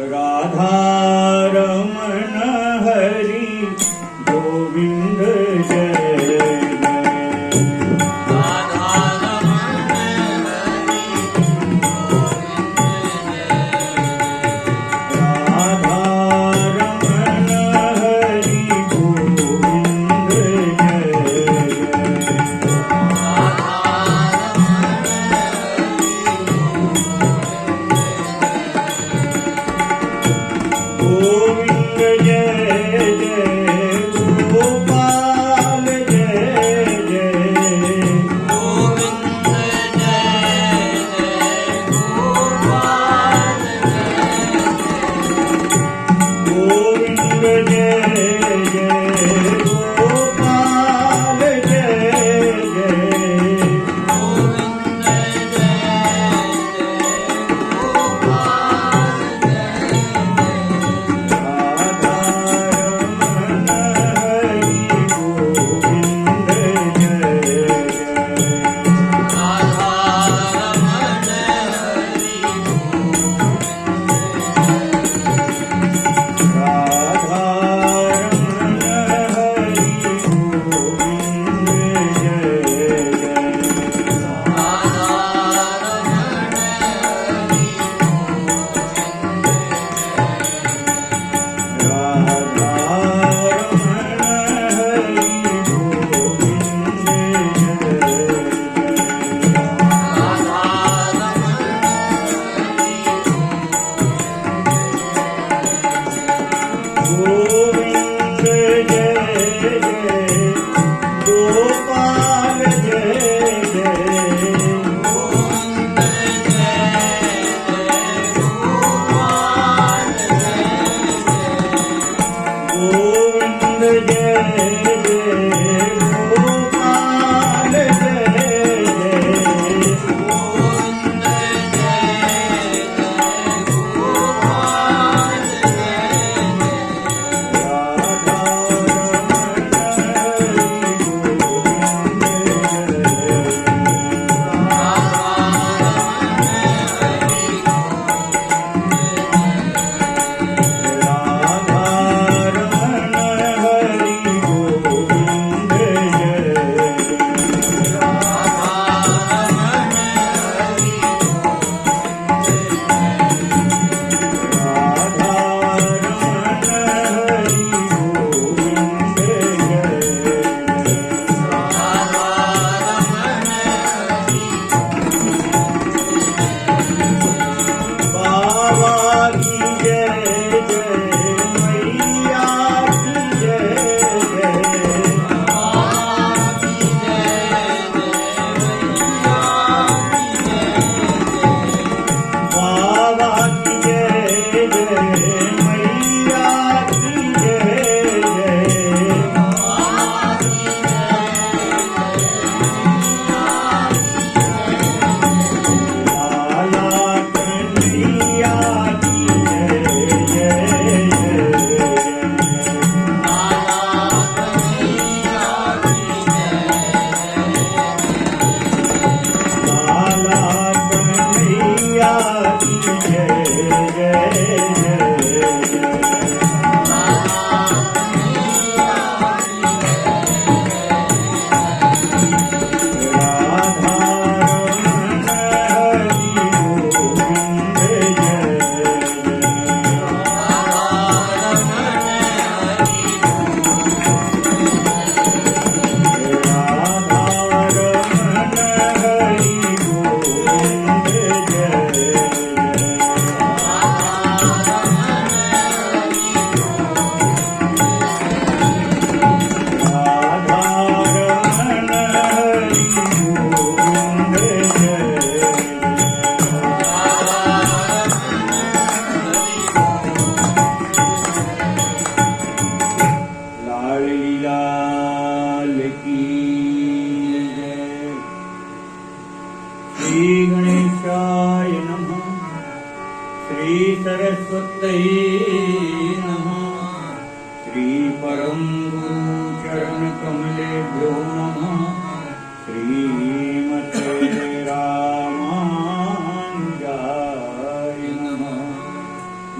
राधा रमण हरि गोविंद जय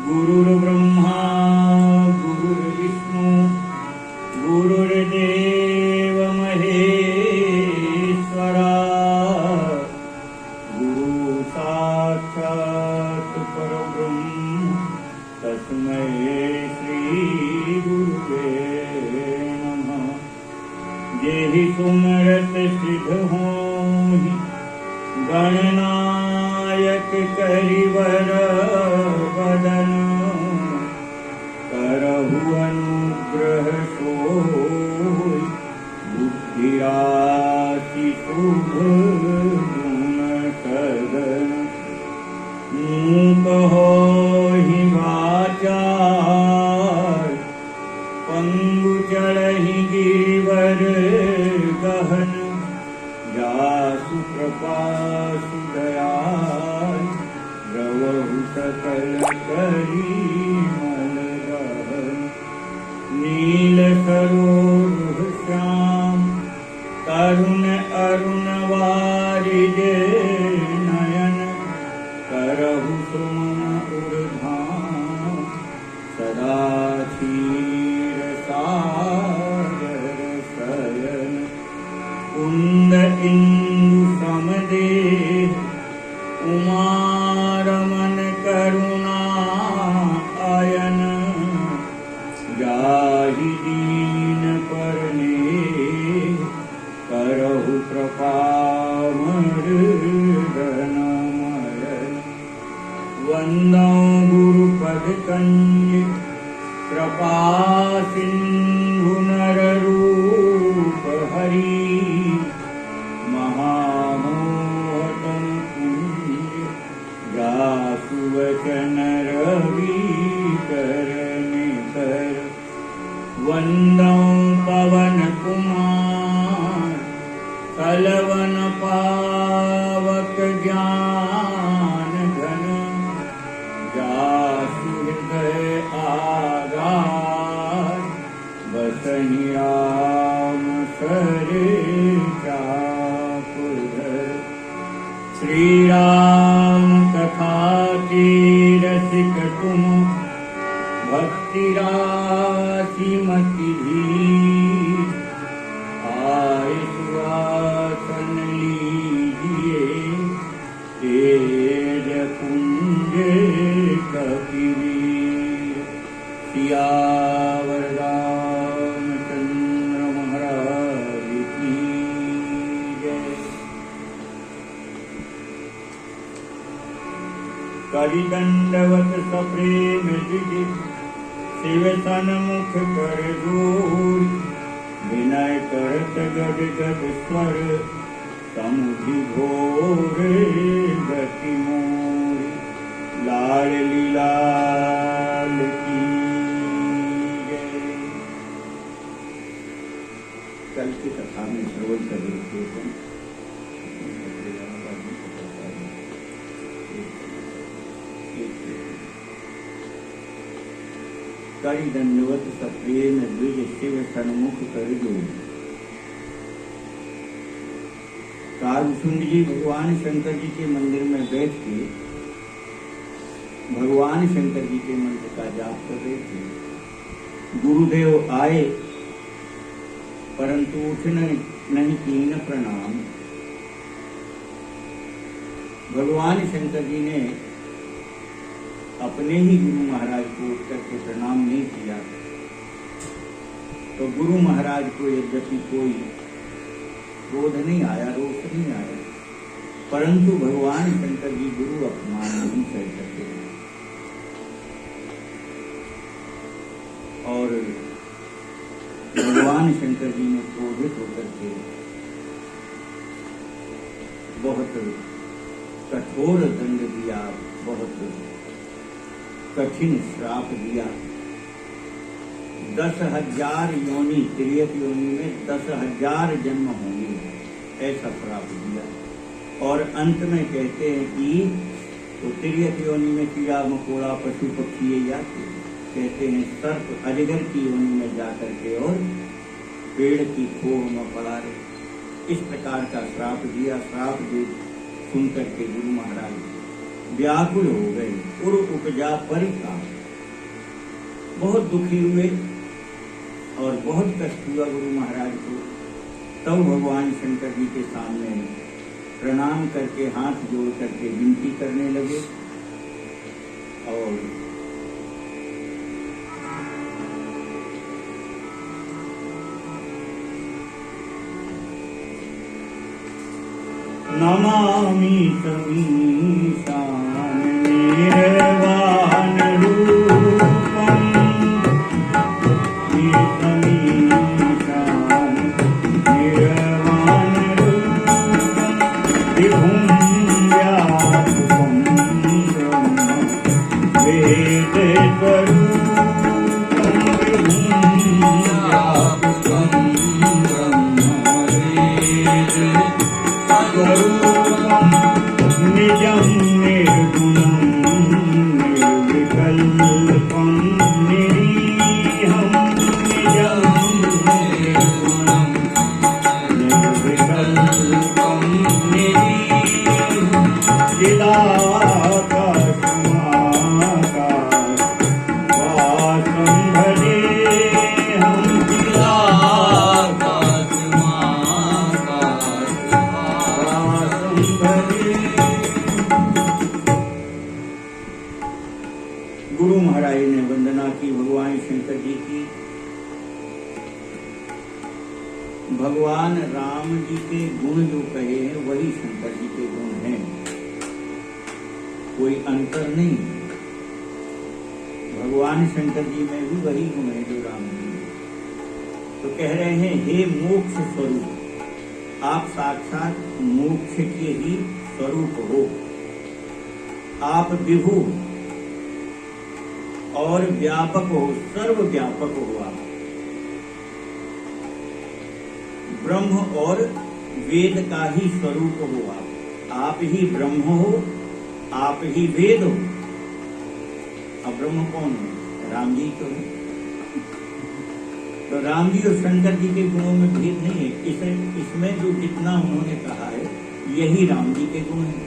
गुरु जाहि सुमरत सिद्ध होहि, गणनायक करिवर वदन, करहु अनुग्रह सोई, बुद्धि राशि शुभ गुण सदन। मूक होहि वाचार, पंगु चढ़हि गिरिवर गहन, जासु कृपा सुदयाल, द्रवहु सकल करी मल दहन। नील सरोरुह श्याम, तरुण अरुण वारिज नयन, करहु सुमन उर्धाम, सदा क्षीर सागर शयन। कुंद इंदु समदेह, उमा रमन करुणा आयन, जाहि दीन परने, करहु कृपामर्दनमयन। वंदौ गुरुपद कंज, कृपा सिंधु नर रूप हरि, महामोहतम कुंज, जासु वचन रवि करने कर। वंदौ पवन कुमार, कलवन पावक ज्ञान घन, जासु हृदय आगार, बसहि राम सर चापुधर। श्री राम कथा के रसिक तुम, भक्ति राशि मति धीर, आए सुवासन लीजिए, तेज पुंज कपिवीर। सियावर रामचंद्र महाराज की जय। करि दंडवत सप्रेम द्विज, शिव सन्मुख कर जोर, विनय करत गद गद स्वर, समुझि घोर गति मोर। लाल लीलाल की जय। कल की कथा में श्रवण कर रहे थे करि दंडवत सप्रेम द्विज, शिव सन्मुख कर जोर। कालसुंड जी भगवान शंकर जी के मंदिर में बैठ के भगवान शंकर जी के मंत्र का जाप कर रहे थे। गुरुदेव आए परंतु उठने नहीं कीन प्रणाम। भगवान शंकर जी ने अपने ही गुरु महाराज को उठ करके प्रणाम नहीं किया, तो गुरु महाराज को यद्यपि कोई क्रोध नहीं आया, रोष नहीं आया, परंतु भगवान शंकर जी गुरु अपमान नहीं कर सके। और भगवान शंकर जी ने क्रोधित होकर के बहुत कठोर दंड दिया, बहुत कठिन श्राप दिया। 10,000 योनि, तिर्यक योनि में 10,000 जन्म होंगे, ऐसा श्राप दिया। और अंत में कहते हैं कि तो तिर्यक योनि में कीड़ा मकोड़ा पशु पक्षी ये जाते, कहते हैं सर्प अजगर की योनि में जाकर के और पेड़ की खोह में पड़ा रहे। इस प्रकार का श्राप दिया। श्राप दे सुनकर के गुरु महाराज व्याकुल हो गए। उर उपजा परिताप, बहुत दुखी हुए और बहुत कष्ट हुआ गुरु महाराज को। तब भगवान शंकर जी के सामने प्रणाम करके हाथ जोड़ करके विनती करने लगे और नमामि समीशान निर्वाण रूपम समीशान निर्वाण रूपम विभुं व्यापकं ब्रह्म वेद स्वरूपं विभुं व्यापकं ब्रह्म वेद स्वरूपं निजं निर्गुणं निर्विकल्पं निरीहं निजं निर्गुणं निर्विकल्पं निरीहं चिदाकाशमाकाश वासं भजेऽहं गुरु महाराज ने वंदना की भगवान शंकर जी की। भगवान राम जी के गुण जो कहे हैं वही शंकर जी के गुण हैं, कोई अंतर नहीं। भगवान शंकर जी में भी वही गुण है जो राम जी में। तो कह रहे हैं हे मोक्ष स्वरूप, आप साक्षात मोक्ष के ही स्वरूप हो। आप विभु और व्यापक हो, सर्व व्यापक हो। आप ब्रह्म और वेद का ही स्वरूप हो। आप ही ब्रह्म हो, आप ही वेद हो। अब ब्रह्म कौन है? राम जी तो है। तो राम जी और शंकर जी के गुणों में भेद नहीं है। इसमें जो जितना उन्होंने कहा है यही राम जी के गुण है।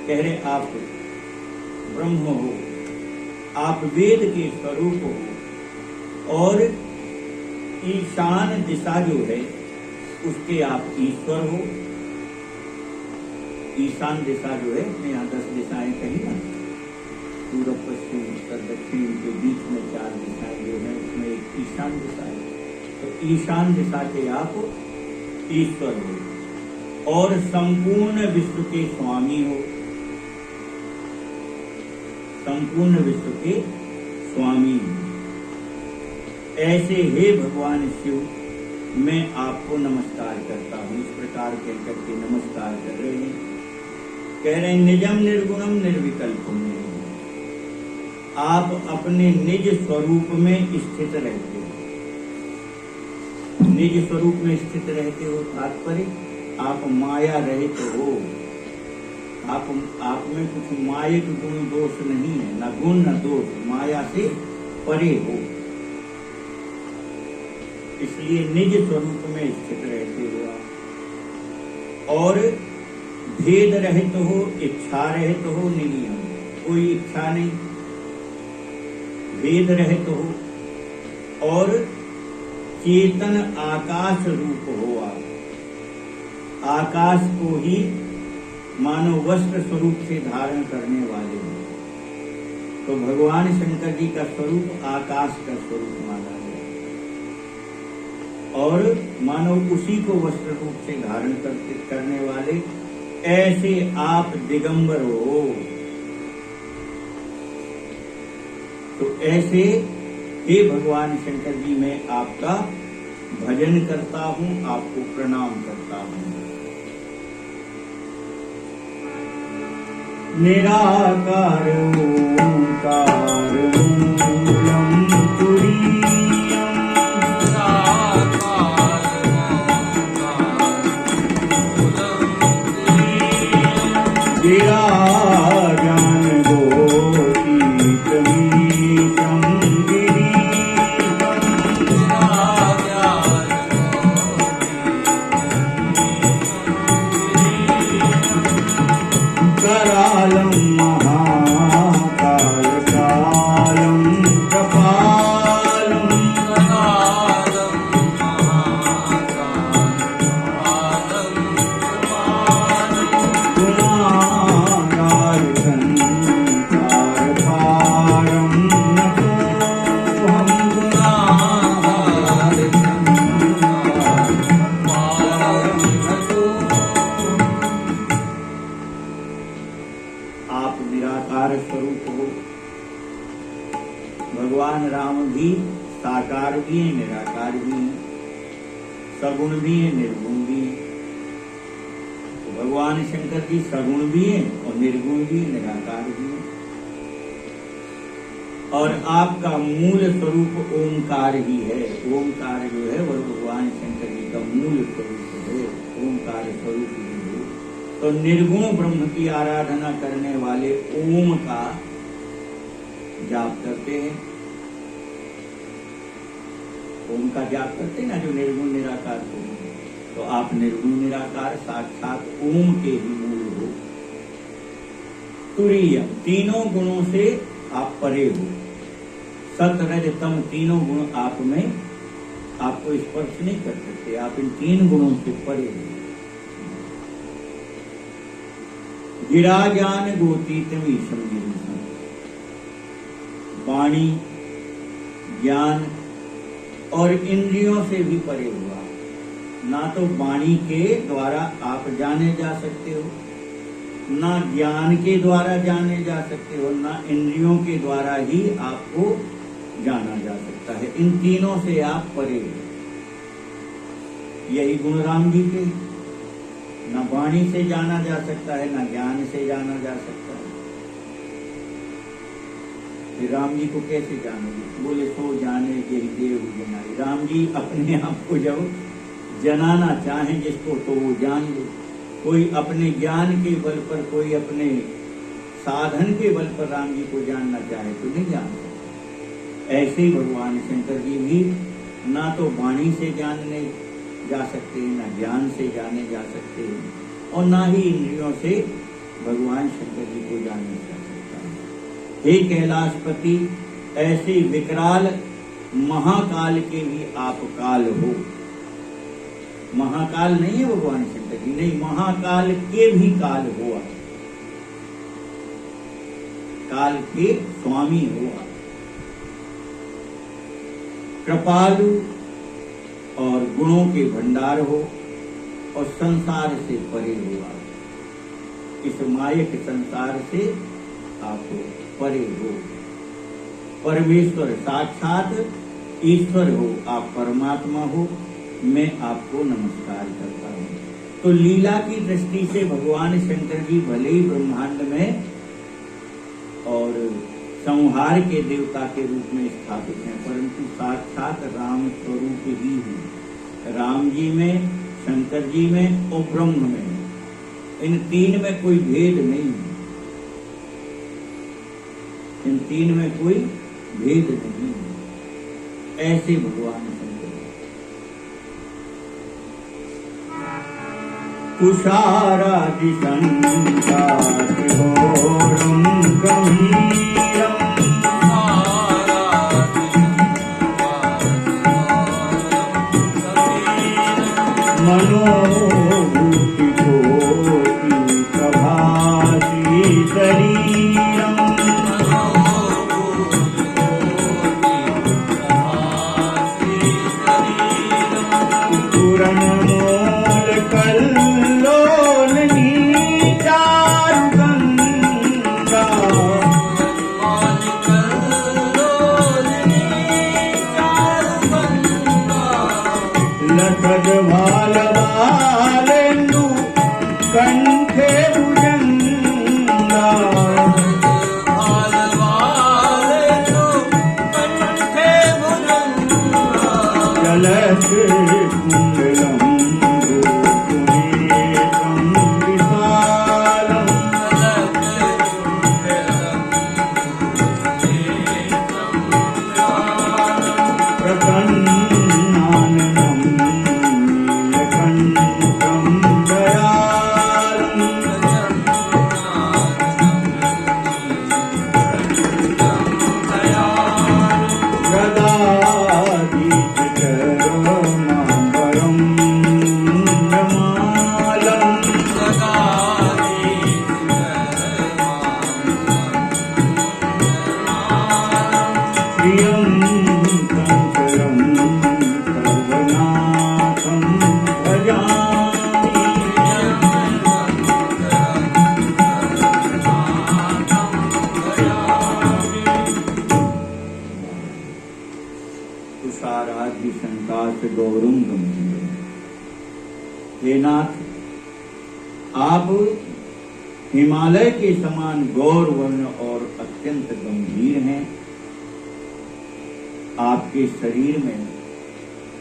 कह रहे आप ब्रह्म हो, आप वेद के स्वरूप हो, और ईशान दिशा जो है उसके आप ईश्वर हो। ईशान दिशा जो है, यहाँ 10 दिशाएं कही ना, पूर्व पश्चिम उत्तर दक्षिण के बीच में 4 दिशाएं जो है उसमें एक ईशान दिशा है। तो ईशान दिशा के आप ईश्वर हो और संपूर्ण विश्व के स्वामी हो। संपूर्ण विश्व के स्वामी ऐसे हे भगवान शिव, मैं आपको नमस्कार करता हूँ। इस प्रकार कहकर के नमस्कार कर रहे हैं। कह रहे हैं निजम निर्गुणम निर्विकल्पम निर्गुणम, आप अपने निज स्वरूप में स्थित रहते हो। निज स्वरूप में स्थित रहते हो तात्पर्य आप माया रहित हो। आप में कुछ मायिक गुण दोष नहीं है, न गुण न दोष, माया से परे हो। इसलिए निज स्वरूप में स्थित रहते हो आप, और भेद रहित हो, इच्छा रहित हो, नियम, कोई इच्छा नहीं, भेद रहित हो, और चेतन आकाश रूप हो। आप आकाश को ही मानव वस्त्र स्वरूप से धारण करने वाले हैं। तो भगवान शंकर जी का स्वरूप आकाश का स्वरूप माना गया, और मानव उसी को वस्त्र रूप से धारण करने वाले ऐसे आप दिगंबर हो। तो ऐसे हे भगवान शंकर जी, मैं आपका भजन करता हूँ, आपको प्रणाम करता हूँ। निराकार ओंकार मूलम तुरीयम, विराजन गोपीतमीशं करालं महाकाल कालं कपालं भगवान राम भी साकार भी हैं, निराकार भी हैं, सगुण भी हैं, निर्गुण भी हैं। तो भगवान शंकर जी सगुण भी हैं और निर्गुण भी, निराकार भी हैं। और आपका मूल स्वरूप ओंकार ही है। ओंकार जो है वह भगवान शंकर जी का मूल स्वरूप है, ओंकार स्वरूप ही है। तो निर्गुण ब्रह्म की आराधना करने वाले ओम का जाप करते हैं, ओम का जाप करते हैं ना, जो निर्गुण निराकार को। तो आप निर्गुण निराकार साक्षात ओम के ही मूल हो। तुरीय, तीनों गुणों से आप परे हो। सत रज तम तीनों गुण आप में आपको स्पर्श नहीं कर सकते, आप इन तीन गुणों से परे हो। गिरा ज्ञान गोतीतम ईशम, वाणी ज्ञान और इंद्रियों से भी परे हुआ। ना तो वाणी के द्वारा आप जाने जा सकते हो, ना ज्ञान के द्वारा जाने जा सकते हो, ना इंद्रियों के द्वारा ही आपको जाना जा सकता है। इन तीनों से आप परे हो। यही गुण राम जी के, न वाणी से जाना जा सकता है, न ज्ञान से जाना जा सकता है। फिर राम जी को कैसे जानोगे? बोले सो जाने यही देव जनाई। राम जी अपने आप को जब जनाना चाहें जिसको तो वो जान ले। कोई अपने ज्ञान के बल पर, कोई अपने साधन के बल पर राम जी को जानना चाहे तो नहीं जान सकता। ऐसे ही भगवान शंकर जी भी ना तो वाणी से जानने जा सकते हैं, ना ज्ञान से जाने जा सकते हैं, और ना ही इंद्रियों से भगवान शंकर जी को जाना जा सकता है। हे कैलाशपति, ऐसे विकराल महाकाल के भी आप काल हो। महाकाल नहीं है भगवान शंकर जी, नहीं, महाकाल के भी काल हो आप, काल के स्वामी हो आप। कृपालु और गुणों के भंडार हो और संसार से परे हो आप। इस मायक संसार से आप परे हो। परमेश्वर साक्षात ईश्वर हो, आप परमात्मा हो। मैं आपको नमस्कार करता हूँ। तो लीला की दृष्टि से भगवान शंकर जी भले ही ब्रह्मांड में और संहार के देवता के रूप में स्थापित हैं, परंतु साक्षात राम स्वरूप ही है। राम जी में, शंकर जी में और ब्रह्म में, इन तीन में कोई भेद नहीं है। इन तीन में कोई भेद नहीं है। ऐसे भगवान शंकर तुषारादि संकाश घोरम गंभीरम मनोभूति कोटि प्रभासी शरीरम पूरणमूल कल्लोल नीचारु गंगा लखद भालवा हे नाथ, आप हिमालय के समान गौर वर्ण और अत्यंत गंभीर हैं। आपके शरीर में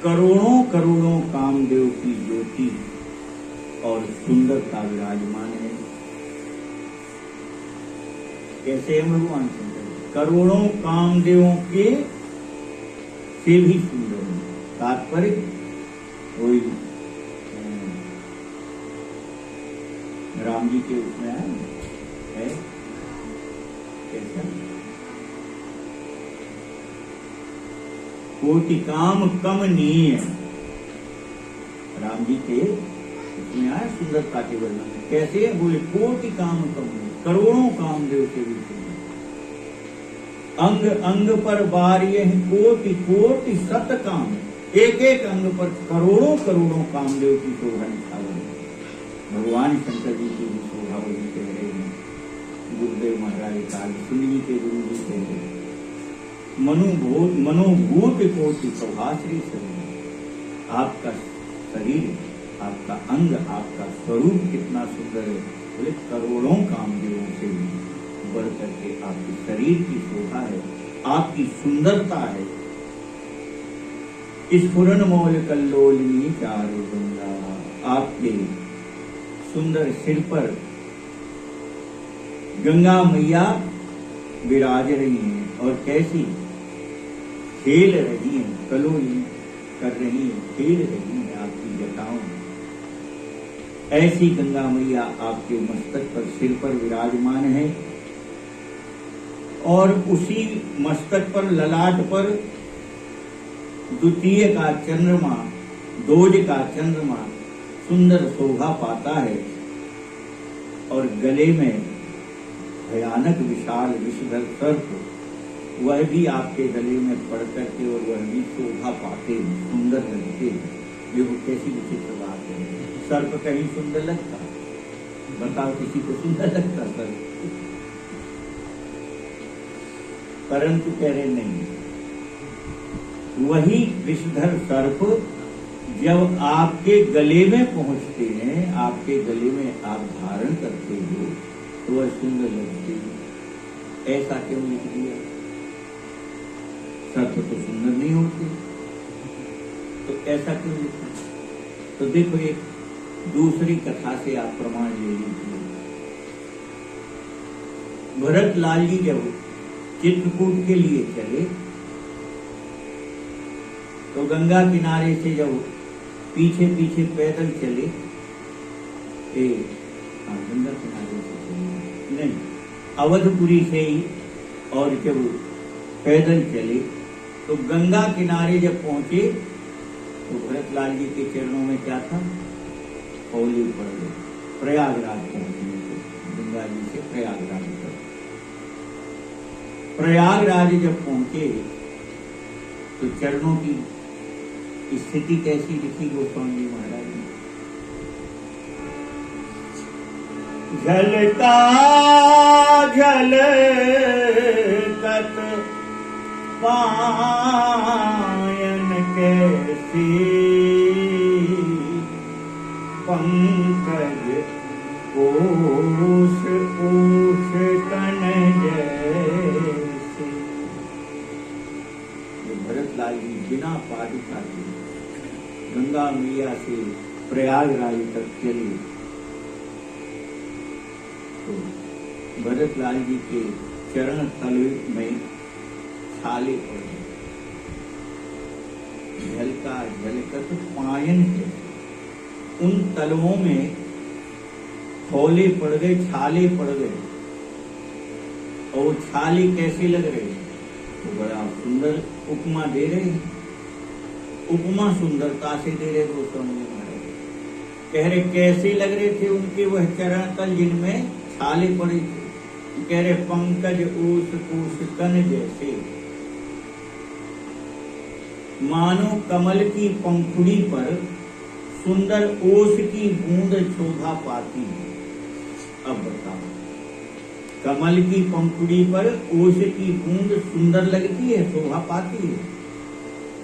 करोड़ों करोड़ों कामदेव की ज्योति और सुंदरता विराजमान है। कैसे है भगवान शंकर? करोड़ों कामदेवों के से भी सुंदर है। तात्पर्य वही राम जी के उसमें है कैसा? कोटि काम कमनीय। राम जी के उसमें आया सुंदरता के वर्णन में। कैसे है? बोले कोटि काम कमनीय, करोड़ों कामदेव से भी सुंदर। अंग अंग पर बार्य कोटि कोटि सत काम, एक एक अंग पर करोड़ों करोड़ों कामदेव की शोभा निछावर है। भगवान शंकर जी की भी शोभा वही कह रहे हैं। गुरुदेव महाराज काल सुन जी के गुरु जी कह रहे हैं, मनोभूत कोटि प्रभाश्री शरीर। आपका शरीर, आपका अंग, आपका स्वरूप कितना सुंदर है। बोले करोड़ों कामदेवों से भी बढ़ करके आपके शरीर की शोभा है, आपकी सुंदरता है। स्फुरन मौल कल्लोलिनी चारु गंगा, आपके सुंदर सिर पर गंगा मैया विराज रही हैं और कैसी खेल रही हैं, कलोली कर रही हैं, खेल रही हैं आपकी जटाओं में। ऐसी गंगा मैया आपके मस्तक पर, सिर पर विराजमान है और उसी मस्तक पर, ललाट पर द्वितीय का चंद्रमा, दोज का चंद्रमा सुंदर शोभा पाता है और गले में भयानक विशाल विषधर सर्प, वह भी आपके गले में पड़ करके और वह भी शोभा पाते, सुंदर लगते। देखो कैसी विचित्र बात है। सर्प कहीं सुंदर लगता? बताओ, किसी को सुंदर लगता सर्प? परंतु कह रहे नहीं, वही विषधर सर्प जब आपके गले में पहुंचते हैं, आपके गले में आप धारण करते हो, तो वह सुंदर लगते हैं। ऐसा क्यों लिख दिया? सर्प तो सुंदर नहीं होते, तो ऐसा क्यों लिखा? तो देखो, एक दूसरी कथा से आप प्रमाण ले लीजिए। भरत लाल जी जब चित्रकूट के लिए चले, तो गंगा किनारे से जब पीछे पीछे पैदल चले, गंगा किनारे से चले नहीं, अवधपुरी से ही, और जब पैदल चले तो गंगा किनारे जब पहुंचे तो भरतलाल जी के चरणों में क्या था? होली पड़ गए। प्रयागराज पहुंचने को, गंगा जी से प्रयागराज तक। प्रयागराज जब पहुंचे तो चरणों की स्थिति कैसी लिखी गोस्वामी जी महाराज ने? झलका झलकत पायन कैसी, पंकज ओष ओष तन जैसे। भरतलाल जी बिना पादुका के गंगा मैया से प्रयागराज तक चले, तो भरतलाल जी के चरण तल में छाले पड़ गए। झलका झलकत पायन के, उन तलवों में फौले पड़ गए, छाले पड़ गए। और छाले कैसे लग रहे? तो बड़ा सुंदर उपमा दे रहे हैं। उपमा सुंदरता से दे रहे गोस्वामी महाराज। कह रहे कैसे लग रहे थे उनके वह चरण तल जिनमें छाले पड़े थे? कह रहे पंकज ओस कोश तन जैसे, मानो कमल की पंखुड़ी पर सुंदर ओस की बूंद शोभा पाती है। अब बताओ, कमल की पंखुड़ी पर ओस की बूंद सुंदर लगती है, शोभा पाती है?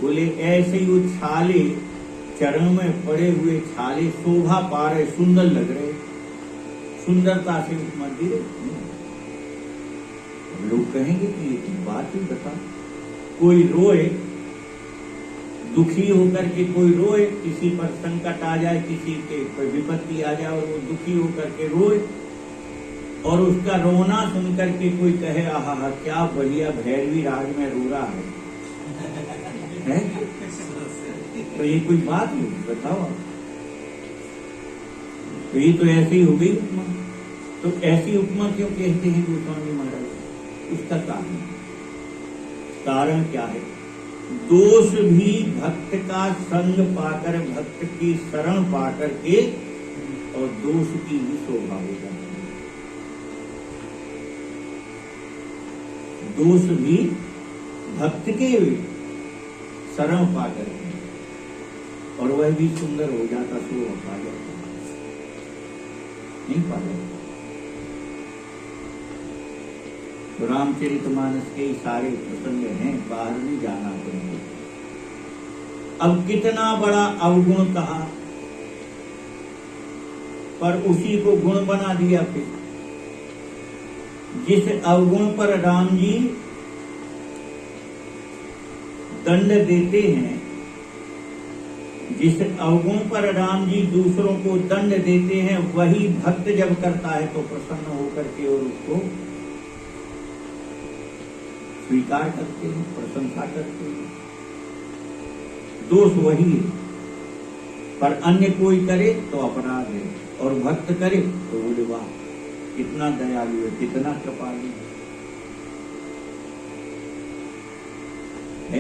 बोले ऐसे ही वो छाले चरण में पड़े हुए छाले शोभा पा रहे, सुंदर लग रहे, सुंदरता से उपमा दे रहे। लोग कहेंगे कि ये बात ही बता, कोई रोए, दुखी होकर के कोई रोए, किसी पर संकट आ जाए, किसी के पर विपत्ति आ जाए और वो दुखी होकर के रोए, और उसका रोना सुनकर के कोई कहे आहा क्या बढ़िया भैरवी राग में रो रहा है? तो ये कोई बात नहीं, बताओ। तो ये तो ऐसी ही हो गई उपमा। तो ऐसी उपमा क्यों कहते हैं गोस्वामी महाराज? उसका कारण क्या है? दोष भी भक्त का संग पाकर, भक्त की शरण पाकर के, और दोष की भी शोभा हो जाती है। दोष भी भक्त के शरण पाकर के, और वह भी सुंदर हो जाता, शोभा पा जाता, नहीं पा जाता। तो रामचरितमानस के सारे प्रसंग हैं, बाहर नहीं जाना पड़ेगा। अब कितना बड़ा अवगुण कहा, पर उसी को गुण बना दिया। फिर जिस अवगुण पर राम जी दंड देते हैं, जिस अवगुण पर राम जी दूसरों को दंड देते हैं, वही भक्त जब करता है तो प्रसन्न होकर के और उसको स्वीकार करते हैं, प्रशंसा करते हैं। दोष वही है, पर अन्य कोई करे तो अपराध है, और भक्त करे तो बोले वाह कितना दयालु है, कितना कृपालु है।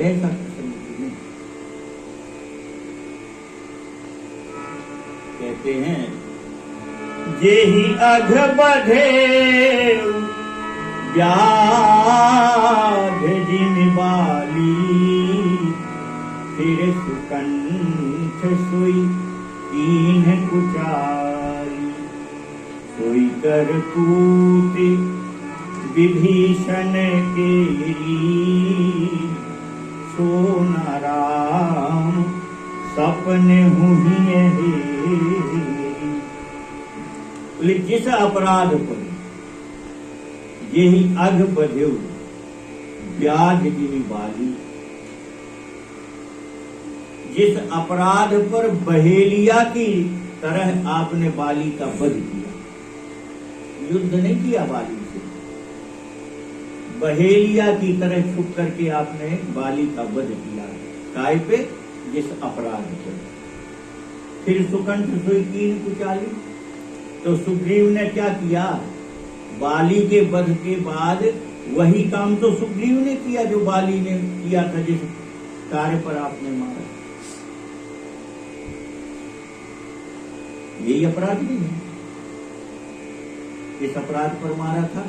ऐसा प्रसंग कहते हैं, जेहि अघ बधे व्याध जिन बाली, फिर सुकंठ सोई कीन्ह कुचाली, सोई करतूत विभीषण केरी, सो न राम सपने हुए हेरी। जिस अपराध पर यही अघ बधेउ ब्याज गिनी बाली, जिस अपराध पर बहेलिया की तरह आपने बाली का वध किया, युद्ध नहीं किया बाली से, बहेलिया की तरह छुप करके आपने बाली का वध किया। काय पे? जिस अपराध पर। फिर सुकंठ सोई कीन कुचाली, तो सुग्रीव ने क्या किया? बाली के वध के बाद वही काम तो सुग्रीव ने किया जो बाली ने किया था, जिस कार्य पर आपने मारा। यही अपराध नहीं है? इस अपराध पर मारा था।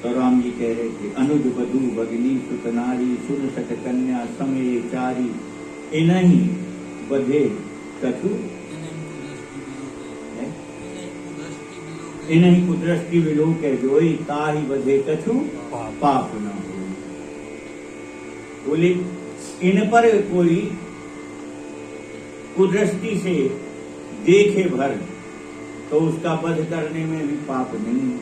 तो राम जी कह रहे थे, अनुज वधू भगिनी सुत नारी, सुन सक कन्या समय चारी, इनहि बधे कछु, इनहि कुदृष्टि विलोक जोई, ताहि बधे कछु पाप न हो। बोले इन पर कोई कुदृष्टि से देखे भर तो उसका वध करने में भी पाप नहीं है।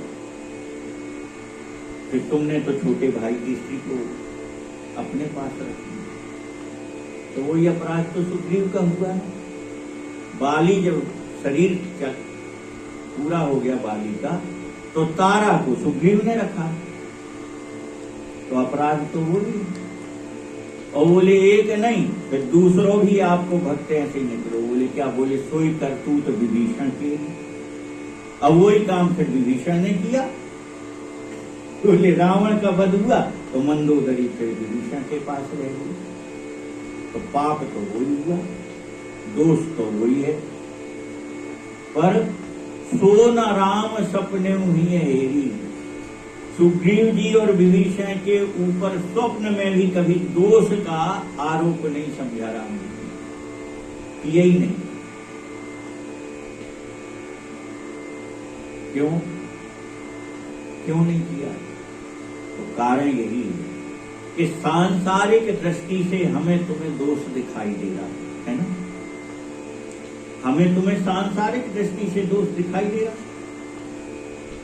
फिर तुमने तो छोटे भाई की स्त्री को अपने पास रखी, तो वही अपराध तो सुग्रीव का हुआ है। बाली जब शरीर पूरा हो गया बाली का, तो तारा को सुग्रीव ने रखा, तो अपराध तो वो ही। और बोले एक नहीं, फिर दूसरों भी आपको भक्त ऐसे निकलो। बोले क्या? बोले सोई करतूत विभीषण के। अब वही काम फिर विभीषण ने किया। बोले रावण का वध हुआ तो मंदोदरी फिर विभीषण के पास रह गई, तो पाप तो वही हुआ, दोष तो वही है। पर सो न राम सपने हुई हेरी, सुग्रीव जी और विभीषण के ऊपर स्वप्न में भी कभी दोष का आरोप नहीं समझा राम जी, यही नहीं। क्यों नहीं किया? तो कारण यही है कि सांसारिक दृष्टि से हमें तुम्हें दोष दिखाई दे रहा है ना। हमें तुम्हें सांसारिक दृष्टि से दोष दिखाई दे रहा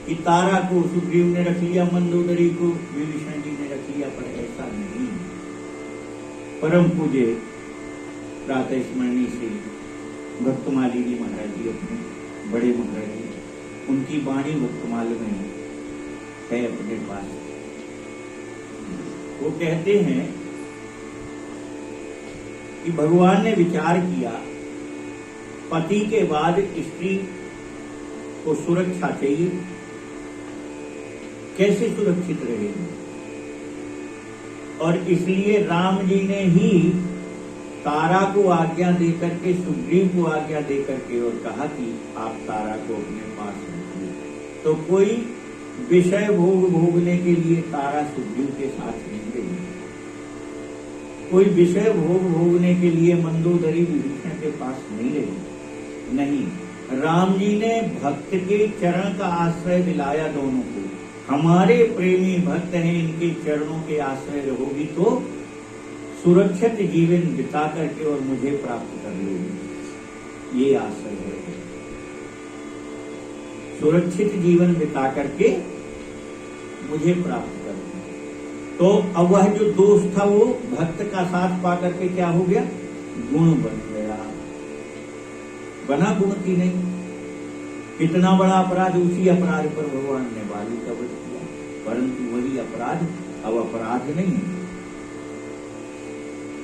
कि तारा को सुग्रीव ने रख लिया, मंदोदरी को विभीषण जी ने रख लिया, पर ऐसा नहीं। परम पूज्य प्रातः स्मरणी से भक्तमाली जी महाराज जी, अपने बड़े महाराज जी, उनकी वाणी भक्तमाल में है अपने पास। वो कहते हैं कि भगवान ने विचार किया, पति के बाद स्त्री को सुरक्षा चाहिए, कैसे सुरक्षित रहेगी, और इसलिए राम जी ने ही तारा को आज्ञा देकर के, सुग्रीव को आज्ञा देकर के और कहा कि आप तारा को अपने पास रखिए। तो कोई विषय भोग भोगने के लिए तारा सुग्रीव के साथ नहीं गई, कोई विषय भोग भोगने के लिए मंदोदरी विभीषण के पास नहीं रही। नहीं, राम जी ने भक्त के चरण का आश्रय दिलाया दोनों को। हमारे प्रेमी भक्त हैं, इनके चरणों के आश्रय रहोगी तो सुरक्षित जीवन बिता करके और मुझे प्राप्त कर लोगी, ये आश्रय है। सुरक्षित जीवन बिता करके मुझे प्राप्त कर लोगी। तो अब वह जो दोष था वो भक्त का साथ पा करके क्या हो गया, गुण बन गया। बना गुण की नहीं। कितना बड़ा अपराध, उसी अपराध पर भगवान ने बाली का वध किया, परंतु वही अपराध अब अपराध नहीं है,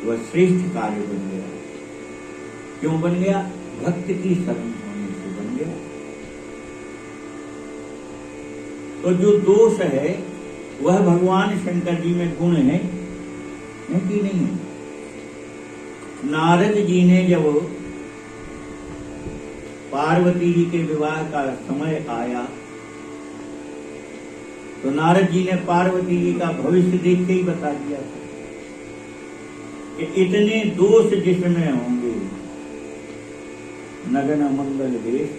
वह श्रेष्ठ कार्य बन गया। क्यों बन गया? भक्त की शरण होने से बन गया। तो जो दोष है वह भगवान शंकर जी में गुण है कि नहीं है? नारद जी ने जब पार्वती जी के विवाह का समय आया तो नारद जी ने पार्वती जी का भविष्य देख के ही बता दिया था कि इतने दोष जिसमें होंगे, नगन मंगल वेश,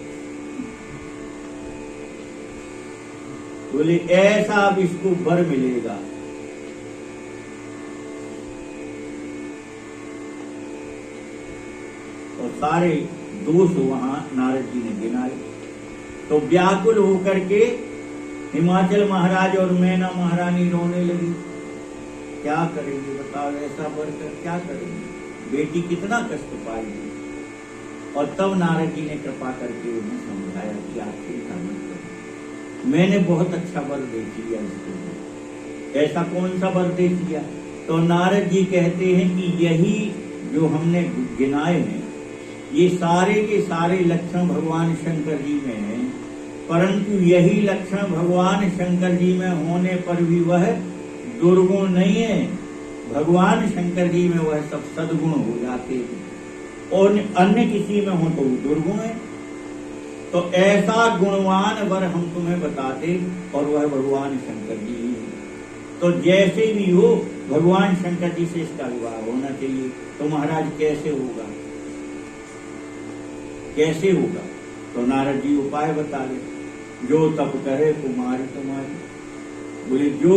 बोले ऐसा अब इसको वर मिलेगा। और सारे दोष वहां नारद जी ने गिनाए। तो व्याकुल होकर के हिमाचल महाराज और मैना महारानी रोने लगी। क्या करेंगे बताओ, ऐसा वर कर क्या करेंगे, बेटी कितना कष्ट पाएगी। और तब नारद जी ने कृपा करके उन्हें समझाया कि आप चिंता मत करो, मैंने बहुत अच्छा वर दे दिया इसको। ऐसा कौन सा वर दे दिया? तो नारद जी कहते हैं कि यही जो हमने गिनाए हैं ये सारे के सारे लक्षण भगवान शंकर जी में हैं, परंतु यही लक्षण भगवान शंकर जी में होने पर भी वह दुर्गुण नहीं है। भगवान शंकर जी में वह सब सद्गुण हो जाते हैं और अन्य किसी में हो तो दुर्गुण है। तो ऐसा गुणवान वर हम तुम्हें बताते और वह भगवान शंकर जी ही है। तो जैसे भी हो भगवान शंकर जी से इसका विवाह होना चाहिए। तो महाराज कैसे होगा, कैसे होगा? तो नारद जी उपाय बता रहे, जो तप करे कुमार तुम्हारी। बोले जो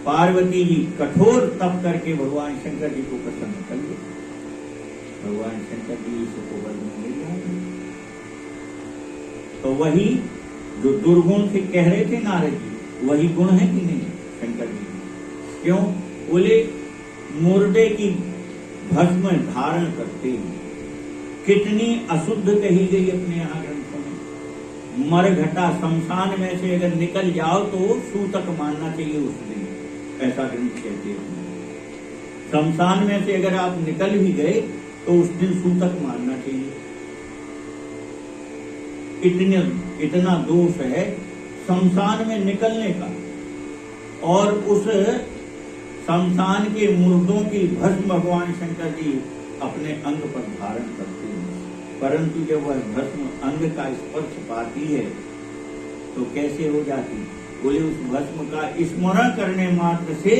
पार्वती जी कठोर तप करके भगवान शंकर जी को प्रसन्न कर ले, भगवान शंकर जी इसको वर में ले जाएंगे। तो वही जो दुर्गुण से कह रहे थे नारद जी, वही गुण है कि नहीं शंकर जी? क्यों? बोले मुर्दे की भस्म धारण करते हैं। कितनी अशुद्ध कही गई अपने यहाँ ग्रंथों में। मरघटा शमशान में से अगर निकल जाओ तो सूतक मानना चाहिए उस दिन, ऐसा ग्रंथ कहते हैं। शमशान में से अगर आप निकल भी गए तो उस दिन सूतक मानना चाहिए। इतना दोष है शमशान में निकलने का। और उस शमशान के मुर्दों की भस्म भगवान शंकर जी अपने अंग पर धारण करते हैं, परंतु जब वह भस्म अंग का स्पर्श पाती है तो कैसे हो जाती? बोले उस भस्म का स्मरण करने मात्र से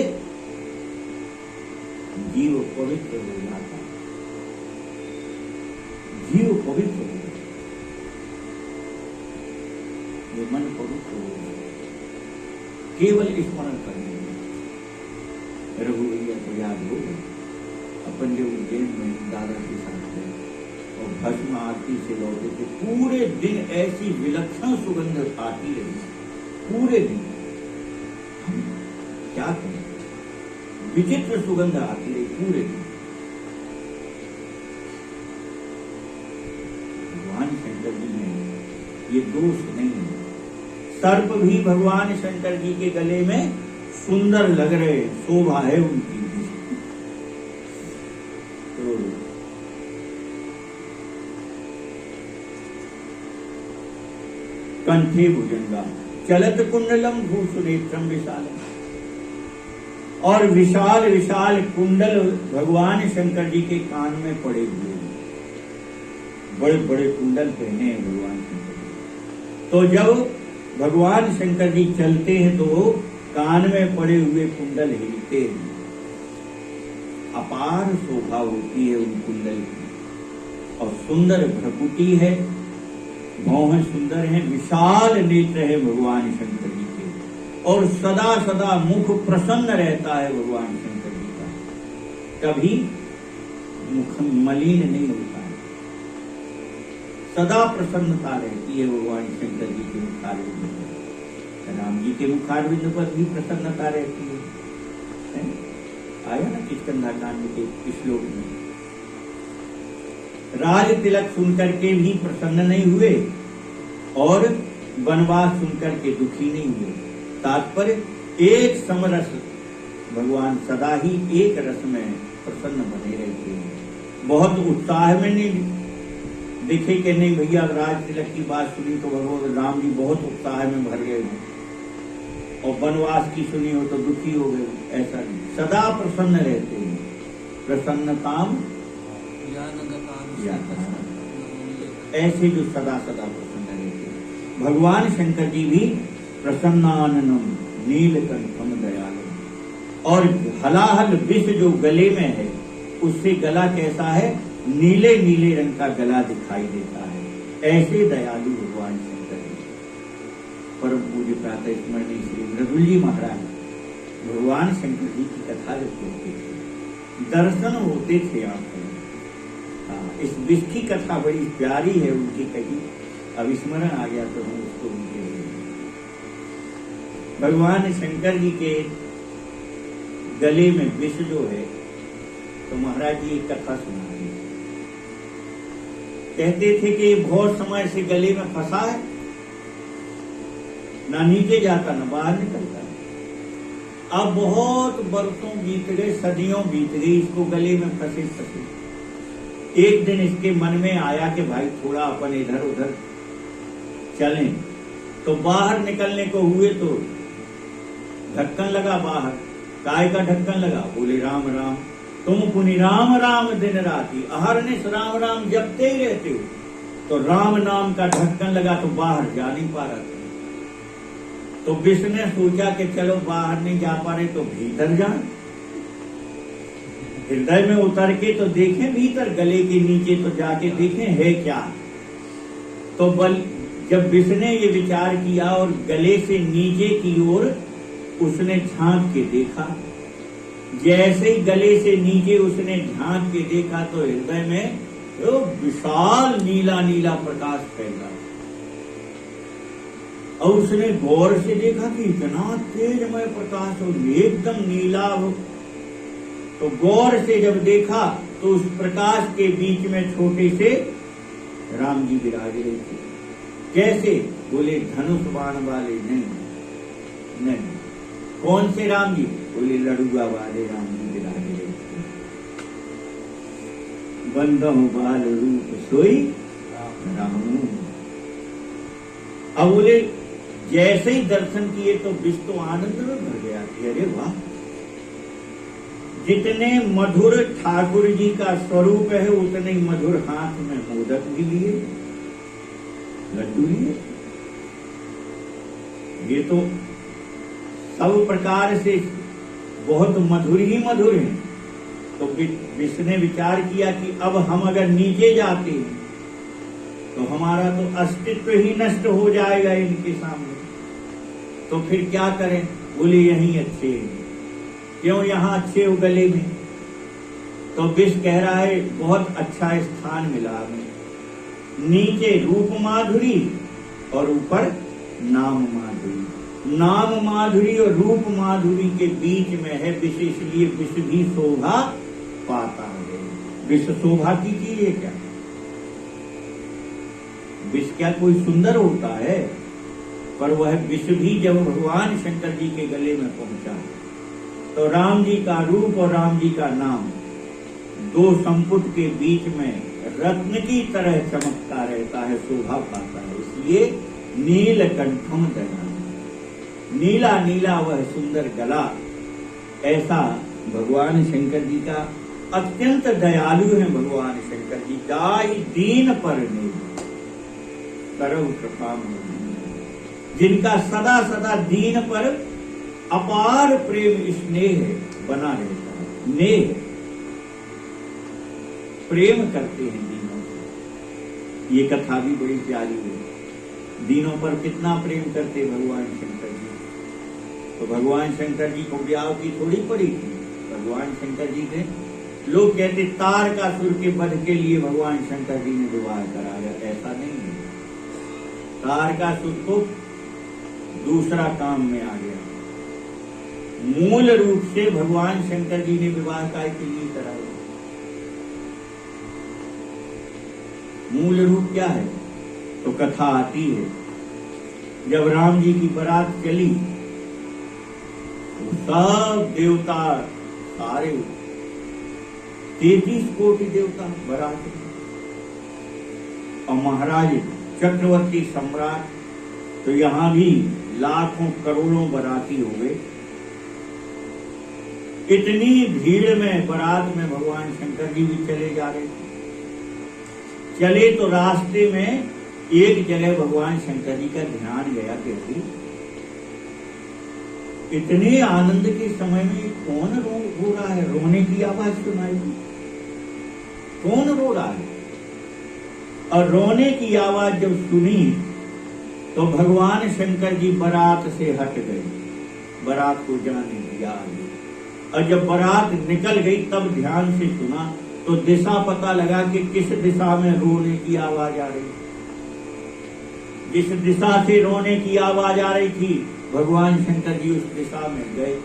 जीव पवित्र हो जाता, जीव पवित्र हो जाता, ये मन पवित्र हो जाता केवल स्मरण करने में। रघुवैया को याद हो अपन जो उज्जैन में दादा के साथ थे, और भस्म आरती से लौटे थे। पूरे दिन ऐसी विलक्षण सुगंध आती रही, पूरे दिन। हम क्या करें, विचित्र सुगंध आती रही पूरे दिन। भगवान शंकर जी में ये दोष नहीं है। सर्प भी भगवान शंकर जी के गले में सुंदर लग रहे, शोभा है उनकी। तो कंठे भुजंगा चलत कुंडलम भूषुनेत्रम विशालम, और विशाल विशाल कुंडल भगवान शंकर जी के कान में पड़े हुए हैं, बड़े बड़े कुंडल पहने हैं भगवान शंकर जी। तो जब भगवान शंकर जी चलते हैं तो कान में पड़े हुए कुंडल हिलते हैं, अपार शोभा होती है उन कुंडल की, और सुंदर भ्रकुटी है, भौहें सुंदर हैं, विशाल नेत्र है भगवान शंकर जी के, और सदा सदा मुख प्रसन्न रहता है भगवान शंकर जी का, कभी मुख मलिन नहीं होता है, सदा प्रसन्नता रहती है भगवान शंकर जी के मुखारविंद पर। राम जी के मुखारविंद पर भी प्रसन्नता रहती है? आया ना किष्किंधा-कांड के श्लोक में। राज तिलक सुनकर के भी प्रसन्न नहीं हुए और वनवास सुनकर के दुखी नहीं हुए। तात्पर्य एक समरस, भगवान सदा ही एक रस में प्रसन्न बने रहते हैं। बहुत उत्साह में नहीं दिखे कि नहीं भैया राज तिलक की बात सुनी तो भगवान राम जी बहुत उत्साह में भर गए हो, और वनवास की सुनी हो तो दुखी हो गए, ऐसा नहीं, सदा प्रसन्न रहते हैं। प्रसन्नताम ऐसे जो सदा सदा प्रसन्न रहते हैं। भगवान शंकर जी भी प्रसन्नाननम नीलकंठम दयालु, और हलाहल विष जो गले में है उससे गला कैसा है, नीले नीले रंग का गला दिखाई देता है। ऐसे दयालु भगवान शंकर जी। परम पूज्य प्रातः स्मरणीय श्री मृदुल जी महाराज भगवान शंकर जी की कथा जब कहते थे, दर्शन होते थे आंखों में। इस विष की कथा बड़ी प्यारी है उनकी कही, अब स्मरण आ गया तो हम उसको उनके भगवान शंकर जी के गले में विष जो है, तो महाराज जी एक कथा सुना दी। कहते थे कि बहुत समय से गले में फंसा है, ना नीचे जाता ना बाहर निकलता है। अब बहुत बरसों बीत गए, सदियों बीत गई इसको गले में फंसे फंसे। एक दिन इसके मन में आया कि भाई थोड़ा अपन इधर उधर चलें, तो बाहर निकलने को हुए तो ढक्कन लगा बाहर। काय का ढक्कन लगा? बोले राम राम, तुम पुनि राम राम दिन राती, अहरनिश राम राम जपते ही रहते हो। तो राम नाम का ढक्कन लगा तो बाहर जा नहीं पा रहा था। तो विष ने सोचा कि चलो बाहर नहीं जा पा रहे तो भीतर जाए, हृदय में उतर के तो देखें भीतर, गले के नीचे तो जाके देखें है क्या। तो जब विष ने ये विचार किया और गले से नीचे की ओर उसने झांक के देखा, जैसे ही गले से नीचे उसने झांक के देखा तो हृदय में तो विशाल नीला नीला प्रकाश फैला, और उसने गौर से देखा कि इतना तेजमय प्रकाश हो, एकदम नीला हो। तो गौर से जब देखा तो उस प्रकाश के बीच में छोटे से राम जी विराज रहे थे। कैसे? बोले धनुष बाण वाले नहीं। कौन से राम जी? बोले लड़ुआ वाले राम जी विराज रहे थे। बंदम बाल रूप सोई राम। अब बोले जैसे ही दर्शन किए तो विष तो आनंद में भर गया कि अरे वाह, जितने मधुर ठाकुर जी का स्वरूप है उतने मधुर हाथ में मोदक भी लिए, लड्डू लिए। ये तो सब प्रकार से बहुत मधुर ही मधुर है। तो विष ने विचार किया कि अब हम अगर नीचे जाते हैं तो हमारा तो अस्तित्व ही नष्ट हो जाएगा इनके सामने, तो फिर क्या करें? बोले यहीं अच्छे हैं। क्यों यहाँ अच्छे हो गले में? तो विष कह रहा है बहुत अच्छा स्थान मिला हमें, नीचे रूप माधुरी और ऊपर नाम माधुरी। नाम माधुरी और रूप माधुरी के बीच में है विष, इसलिए विष भी शोभा पाता है। विष शोभा की चीज है क्या? विष क्या कोई सुंदर होता है? पर वह विष भी जब भगवान शंकर जी के गले में पहुंचा तो राम जी का रूप और राम जी का नाम दो संपुट के बीच में रत्न की तरह चमकता रहता है, शोभा पाता है। इसलिए नीलकंठम दया, नीला नीला वह सुंदर गला, ऐसा भगवान शंकर जी का अत्यंत दयालु है। भगवान शंकर जी दाई दीन पर ने करव कृपा, जिनका सदा सदा दीन पर अपार प्रेम स्नेह बना रहता है। नेह प्रेम करते हैं दीनों से। ये कथा भी बड़ी प्यारी है। दीनों पर कितना प्रेम करते भगवान शंकर जी। तो भगवान शंकर जी को ब्याह की थोड़ी पड़ी थी। भगवान शंकर जी ने, लोग कहते तारकासुर के वध के लिए भगवान शंकर जी ने विवाह कराया, ऐसा नहीं है। तारकासुर तो दूसरा काम में आ गया। मूल रूप से भगवान शंकर जी ने विवाह काय के लिए कराया? मूल रूप क्या है? तो कथा आती है जब राम जी की बारात चली तो सब देवता, सारे 33 कोटि देवता बारात में, और महाराज चक्रवर्ती सम्राट, तो यहां भी लाखों करोड़ों बाराती हो गए। इतनी भीड़ में बारात में भगवान शंकर जी भी चले जा रहे थे। चले तो रास्ते में एक जगह भगवान शंकर जी का ध्यान गया कि इतने आनंद के समय में कौन रो रहा है? रोने की आवाज सुनाई, कौन रो रहा है? और रोने की आवाज जब सुनी तो भगवान शंकर जी बारात से हट गए, बारात को जाने दिया। और जब बारात निकल गई तब ध्यान से सुना तो दिशा पता लगा कि किस दिशा में रोने की आवाज आ रही। जिस दिशा से रोने की आवाज आ रही थी भगवान शंकर जी उस दिशा में गए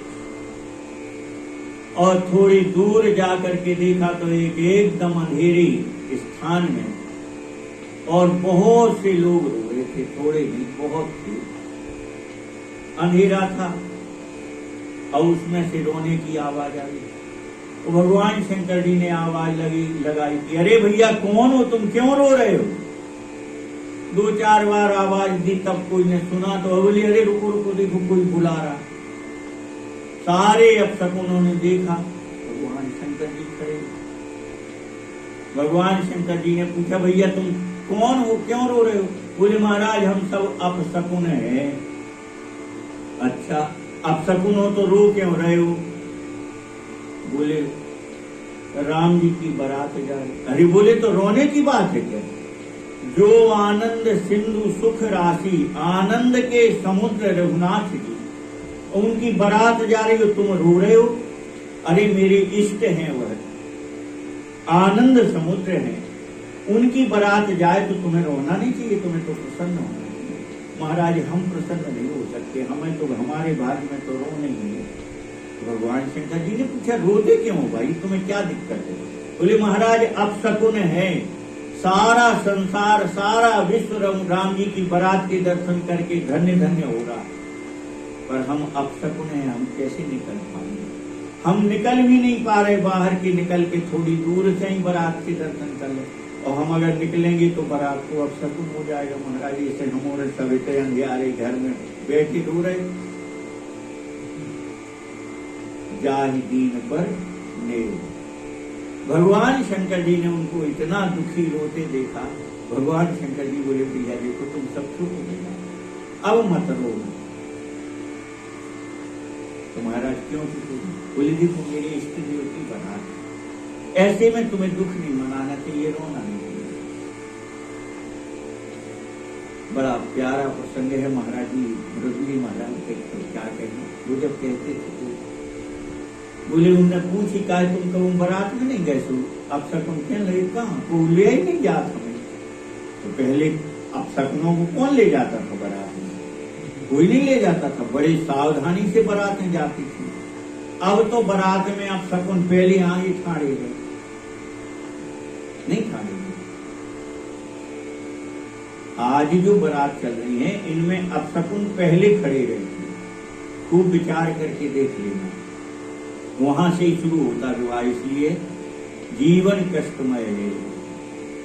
और थोड़ी दूर जाकर के देखा तो एक एकदम अंधेरे स्थान में और बहुत से लोग रो रहे थे, थोड़े नहीं बहुत थे। अंधेरा था और उसमें से रोने की आवाज आ रही। तो भगवान शंकर जी ने आवाज लगाई कि अरे भैया कौन हो तुम, क्यों रो रहे हो? 2-4 बार आवाज दी तब कोई ने सुना तो बोली अरे रुको रुको देखो कोई बुला रहा। सारे अपशकुनों ने देखा भगवान शंकर जी खड़े। भगवान शंकर जी ने पूछा भैया तुम कौन हो, क्यों रो रहे हो? बोले महाराज हम सब अपशकुन है। अच्छा अपशकुन हो तो रो क्यों रहे हो? बोले राम जी की बारात जा रही। अरे बोले तो रोने की बात है क्या? जो आनंद सिंधु सुख राशि, आनंद के समुद्र रघुनाथ जी, उनकी बारात जा रही हो तुम रो रहे हो? अरे मेरे इष्ट हैं, वह आनंद समुद्र हैं, उनकी बारात जाए तो तुम्हें रोना नहीं चाहिए, तुम्हें तो प्रसन्न होना चाहिए। महाराज हम प्रसन्न नहीं हो सकते, हमें तो हमारे भाग्य में तो रो नहीं है। भगवान शंकर जी ने पूछा रोते क्यों भाई, तुम्हें क्या दिक्कत है? बोले महाराज अपशकुन है, सारा संसार सारा विश्व राम जी की बारात के दर्शन करके धन्य धन्य हो रहा, पर हम अपशकुन हैं, हम कैसे निकल पाएंगे? हम निकल भी नहीं पा रहे, बाहर के निकल के थोड़ी दूर से ही बारात के दर्शन कर ले, और हम अगर निकलेंगे तो बारात को अपशकुन हो जाएगा। महाराज इसे हम और सविते अंधियारे घर में बैठे रो रहे। जाहि दीन पर नेव, भगवान शंकर जी ने उनको इतना दुखी रोते देखा। भगवान शंकर जी बोले भैया देखो तुम सब चुप हो गए, अब मत रो। तो महाराज क्यों चुप हो? बोले देखो मेरे इष्ट देव की बारात, ऐसे में तुम्हें दुख नहीं मनाना चाहिए, रोना नहीं चाहिए। बड़ा प्यारा प्रसंग है। महाराज जी मृदुली महाराज क्या कहना, वो जब कहते थे तो बोले उनने पूछी का तुम कब बारात में नहीं गए सो? अब शकुन कहने लगे कहाँ, वो ले ही नहीं जाता हमें। तो पहले अब शकुनों को कौन ले जाता था बारात में? कोई नहीं ले जाता था, बड़ी सावधानी से बारातें जाती थी। अब तो बारात में अब शकुन पहले आगे ठाड़े गए, नहीं ठाड़े गए। आज जो बारात चल रही है इनमें अब शकुन पहले खड़े रहे थे। खूब विचार करके देख लेना, वहां से ही शुरू होता विवाह। इसलिए जीवन कष्टमय है,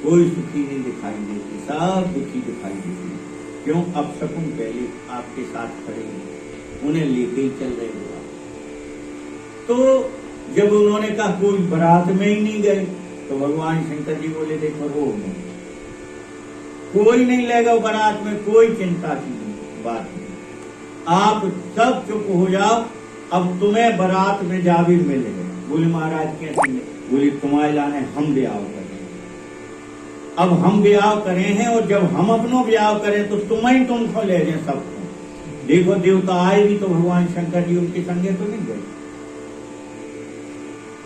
कोई सुखी नहीं दिखाई देती, सब दुखी दिखाई देती। क्यों? अब शकुन पहले आपके साथ खड़े हैं, उन्हें लेके ही चल रहे हो। तो जब उन्होंने कहा कोई बारात में ही नहीं गए, तो भगवान शंकर जी बोले देखो रो नहीं, कोई नहीं लेगा बारात में, कोई चिंता की बात नहीं, आप सब चुप हो जाओ, अब तुम्हें बारात में जाबिर मिलेगा। बोले महाराज कैसे? बोले तुम्हारे लाने हम ब्याह करें, अब हम ब्याह करे हैं, और जब हम अपनो ब्याह करें तो तुमको ले जाए सबको। देखो देवता आए भी तो भगवान शंकर जी उनके संगे तो नहीं गए,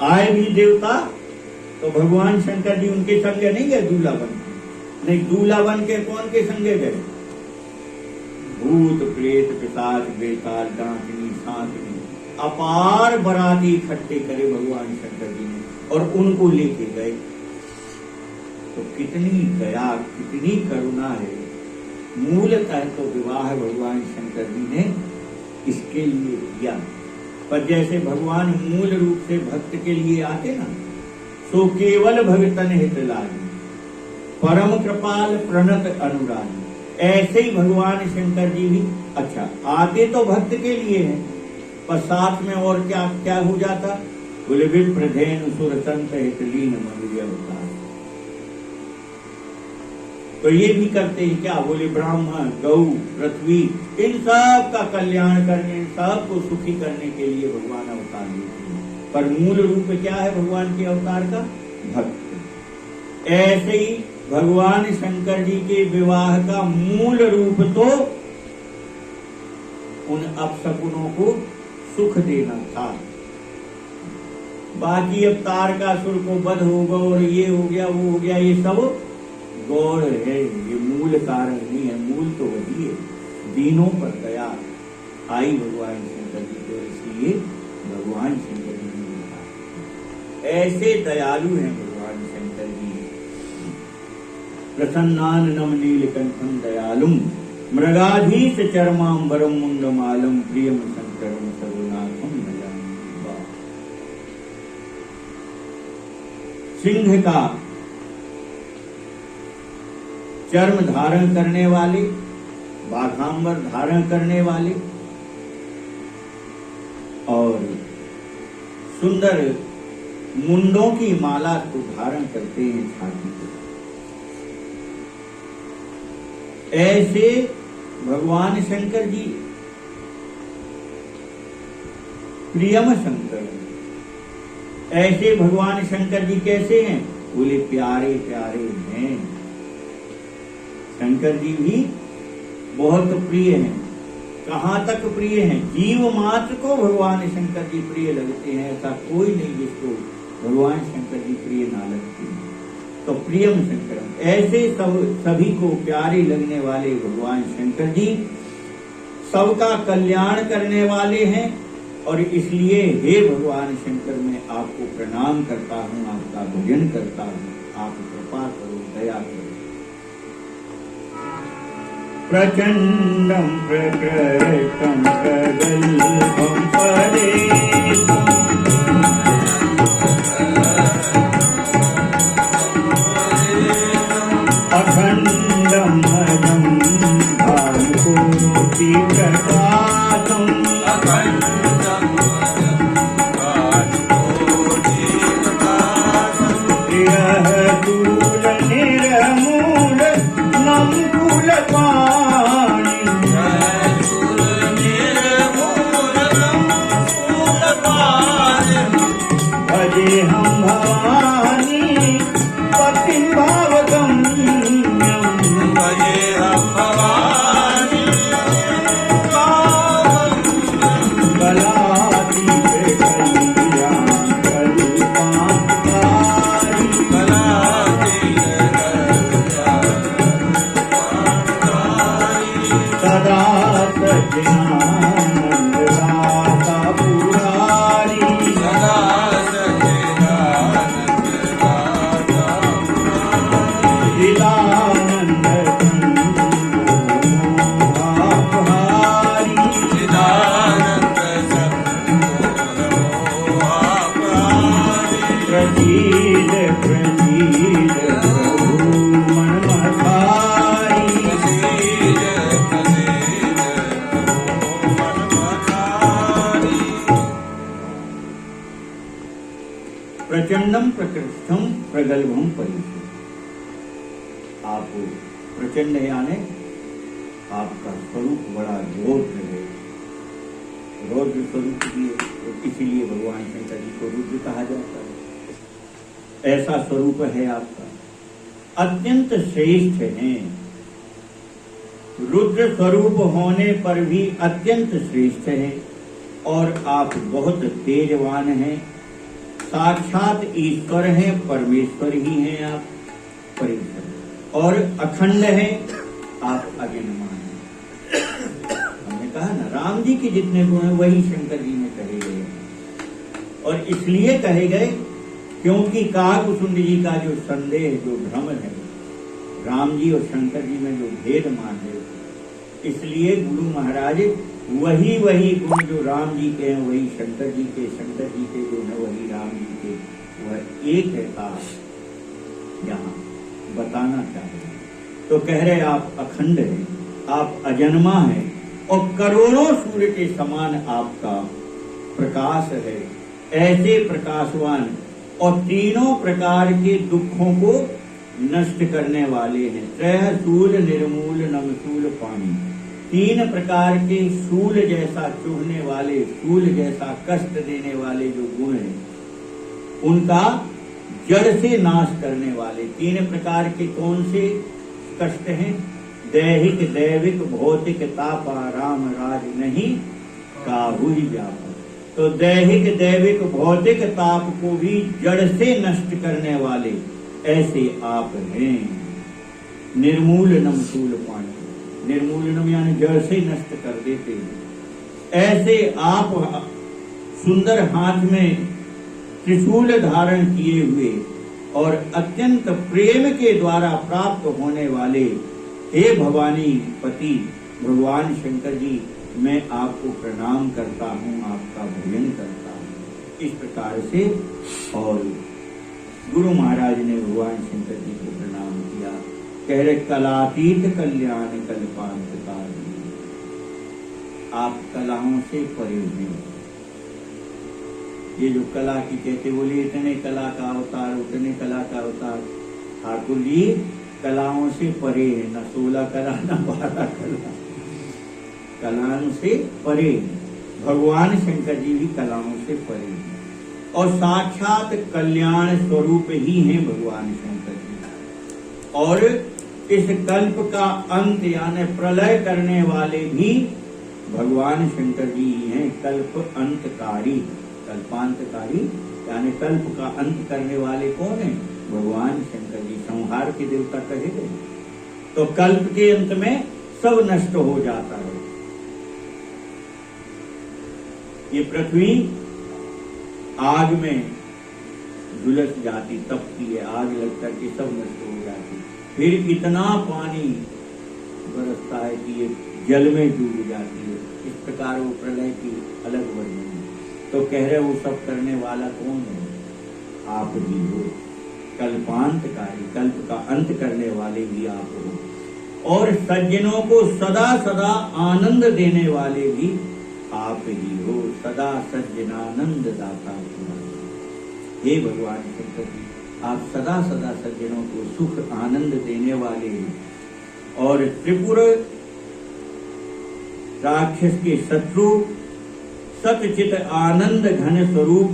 आए भी देवता तो भगवान शंकर जी उनके संगे नहीं गए दूल्हा बन के। नहीं, दूल्हा बन के कौन के संगे गए? भूत प्रेत पिशाच बेताल डांटनी सांकनी अपार बराती इकट्ठे करे भगवान शंकर जी ने, और उनको लेके गए। तो कितनी दया, कितनी करुणा है। मूलतः तो विवाह भगवान शंकर जी ने इसके लिए किया, पर जैसे भगवान मूल रूप से भक्त के लिए आते ना, सो केवल भगतन हित लागी, परम कृपाल प्रणत अनुरागी। ऐसे ही भगवान शंकर जी भी अच्छा आते तो भक्त के लिए हैं, पर साथ में और क्या क्या हो जाता? बोले विप्रधेन सुर संत हित लीन मंगल होता। तो ये भी करते हैं क्या? बोले ब्राह्मण गौ पृथ्वी इन सब का कल्याण करने, सबको सुखी करने के लिए भगवान अवतार लेते हैं। पर मूल रूप क्या है भगवान के अवतार का? भक्त। ऐसे ही भगवान शंकर जी के विवाह का मूल रूप तो उन अपशकुनों को सुख देना था। बाकी अब तारकासुर को वध होगा और ये हो गया वो हो गया, ये सब गौड़ है, ये मूल कारण नहीं है। मूल तो वही है, दीनों पर दया आई भगवान शंकर जी को, इसलिए भगवान शंकर जी ने लिखा। ऐसे दयालु हैं भगवान शंकर जी। प्रसन्नान नम नीलकंठम दयालुम मृगाधीश चरमांबरम मुंडमालम प्रियम शंकरम सर्वनाथम भजामि। सिंह का चर्म धारण करने वाले, बाघांबर धारण करने वाले और सुंदर मुंडों की माला को धारण करते हैं छाती पर। ऐसे भगवान शंकर जी प्रियम शंकर। ऐसे भगवान शंकर जी कैसे हैं? बोले प्यारे प्यारे हैं। शंकर जी भी बहुत प्रिय हैं। कहाँ तक प्रिय हैं? जीव मात्र को भगवान शंकर जी प्रिय लगते हैं, ऐसा कोई नहीं जिसको भगवान शंकर जी प्रिय ना लगते हैं। तो प्रियम शंकरम, ऐसे सभी को प्यारे लगने वाले भगवान शंकर जी सबका कल्याण करने वाले हैं। और इसलिए हे भगवान शंकर, मैं आपको प्रणाम करता हूँ, आपका भजन करता हूँ, आप कृपा करो, दया करो। प्रचंडम प्रकृतम प्रगल्भम परेशम अखंडम अजम भानुकोटि प्रकाशम प्रचंडम प्रकृष्टम प्रगल्भम परिषद। आप प्रचंड यानी आपका स्वरूप बड़ा रौद्र है, रौद्र स्वरूप भी है, तो इसीलिए भगवान शंकर जी को रुद्र कहा जाता है। ऐसा स्वरूप है आपका, अत्यंत श्रेष्ठ है। रुद्र स्वरूप होने पर भी अत्यंत श्रेष्ठ है और आप बहुत तेजवान हैं, साक्षात ईश्वर हैं, परमेश्वर ही हैं आप, परिश्वर और अखंड है, आप अजन्मा हैं। हमने कहा ना, राम जी के जितने गुण हैं वही शंकर जी में कहे गए और इसलिए कहे गए क्योंकि काकभूषुंड जी का जो संदेह, जो भ्रम है, राम जी और शंकर जी में जो भेद मान रहे थे, इसलिए गुरु महाराज वही गुण जो राम जी के हैं वही शंकर जी के, शंकर जी के जो है वही राम जी के, वह एक है का यहाँ बताना चाहिए। तो कह रहे आप अखंड है, आप अजन्मा है और करोड़ों सूर्य के समान आपका प्रकाश है। ऐसे प्रकाशवान और तीनों प्रकार के दुखों को नष्ट करने वाले हैं। त्रय शूल निर्मूल नमशूल पानी, तीन प्रकार के शूल जैसा चुभने वाले, शूल जैसा कष्ट देने वाले जो गुण हैं, उनका जड़ से नाश करने वाले। तीन प्रकार के कौन से कष्ट हैं? दैहिक दैविक भौतिक तापा राम राज नहीं काहू ही व्यापक। तो दैहिक दैविक भौतिक ताप को भी जड़ से नष्ट करने वाले ऐसे आप हैं। निर्मूल नमशूल पानी, निर्मूलनम यानी जड़ से नष्ट कर देते हैं। ऐसे आप सुंदर हाथ में त्रिशूल धारण किए हुए और अत्यंत प्रेम के द्वारा प्राप्त होने वाले हे भवानी पति भगवान शंकर जी, मैं आपको प्रणाम करता हूँ, आपका भजन करता हूँ। इस प्रकार से और गुरु महाराज ने भगवान शंकर जी को प्रणाम किया। कह रहे कलातीत कल्याण कल्पांतकारी, आप कलाओं से परे हैं। ये जो कला की कहते बोले इतने कला का अवतार, उतने कला का अवतार, ठाकुर जी कलाओं से परे है, न 16 कला न 12 कला, कलाओं से परे। भगवान शंकर जी भी कलाओं से परे हैं और साक्षात कल्याण स्वरूप ही हैं भगवान शंकर जी। और इस कल्प का अंत यानी प्रलय करने वाले भी भगवान शंकर जी ही हैं। कल्प अंतकारी, कल्पांतकारी यानी कल्प का अंत करने वाले कौन है? भगवान शंकर जी, संहार के देवता कहे गए। तो कल्प के अंत में सब नष्ट हो जाता है। ये पृथ्वी आग में झुलस जाती, तपती है, आग लग करके सब नष्ट हो जाती। फिर कितना पानी बरसता है कि ये जल में डूब जाती है। इस प्रकार वो प्रलय की अलग वर्णन है। तो कह रहे वो सब करने वाला कौन है? आप ही हो। कल्पांतकारी, कल्प का अंत करने वाले भी आप हो और सज्जनों को सदा सदा आनंद देने वाले भी आप ही हो। सदा सज्जनानंद दाता हे भगवान शंकर जी, आप सदा सदा सज्जनों को सुख आनंद देने वाले हैं। और त्रिपुर राक्षस के शत्रु सतचित आनंद घन स्वरूप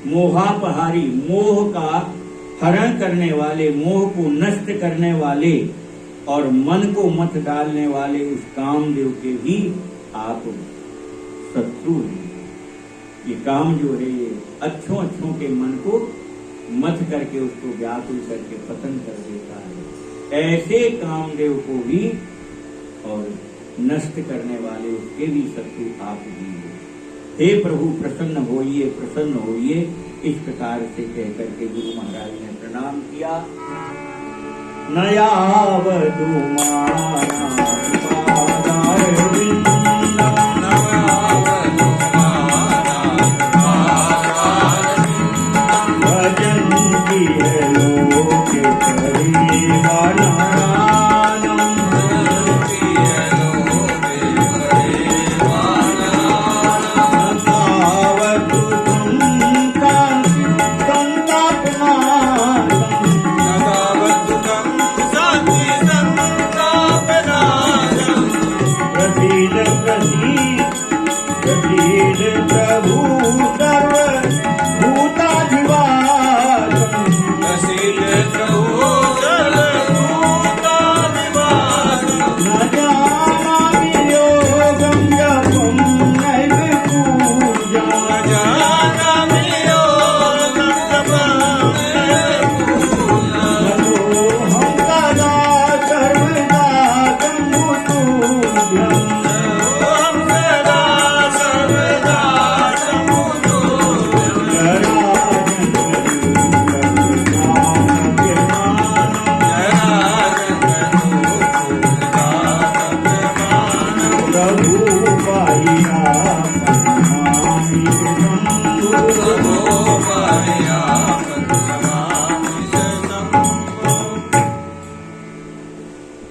मोहापहारी, मोह का हरण करने वाले, मोह को नष्ट करने वाले और मन को मत डालने वाले उस कामदेव के भी आप शत्रु हैं। ये काम जो है ये अच्छों के मन को मत करके उसको व्याकुल करके पतन कर देता है। ऐसे कामदेव को भी और नष्ट करने वाले उसके भी शत्रु आप ही हो। हे प्रभु प्रसन्न होइए, प्रसन्न होइए। इस प्रकार से कह करके गुरु महाराज ने प्रणाम किया। नयावधु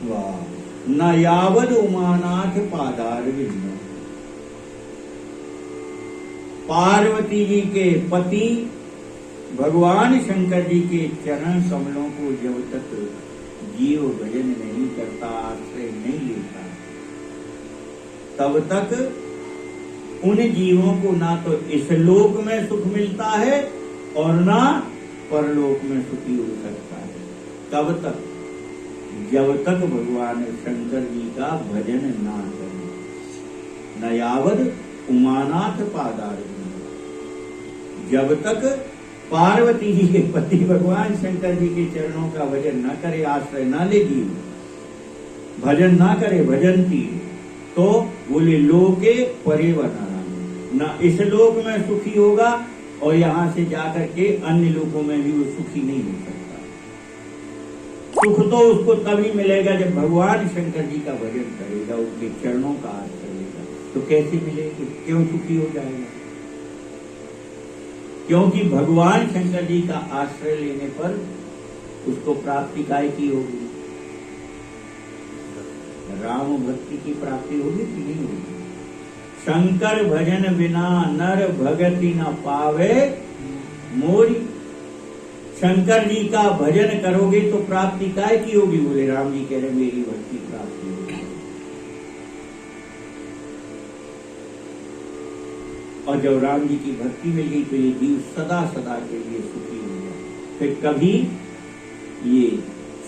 वाह। न यावद उमानाथ पादार विंद। पार्वती जी के पति भगवान शंकर जी के चरण कमलों को जब तक जीव भजन नहीं करता, आश्रय नहीं लेता, तब तक उन जीवों को ना तो इस लोक में सुख मिलता है और ना परलोक में सुखी हो सकता है। तब तक जब तक भगवान शंकर जी का भजन ना करें। न यावद उमानाथ पादार। जब तक पार्वती जी के पति भगवान शंकर जी के चरणों का भजन न करे, आश्रय न लेगी, भजन ना करे, भजनती, तो बोले लोके परिवर्तन, न इस लोक में सुखी होगा और यहां से जाकर के अन्य लोकों में भी वो सुखी नहीं हो सकता। सुख तो उसको तभी मिलेगा जब भगवान शंकर जी का भजन करेगा, उनके चरणों का आश्रय लेगा। तो कैसे मिलेगा, क्यों सुखी हो जाएगा? क्योंकि भगवान शंकर जी का आश्रय लेने पर उसको प्राप्ति काय की होगी? राम भक्ति की प्राप्ति होगी कि नहीं होगी? शंकर भजन बिना नर भगति न पावे मोरी। शंकर जी का भजन करोगे तो प्राप्ति काय की होगी? बोले राम जी कह रहे मेरी भक्ति प्राप्ति होगी। और जब राम जी की भक्ति मिल गई तो ये जीव सदा सदा के लिए सुखी हो गया। फिर कभी ये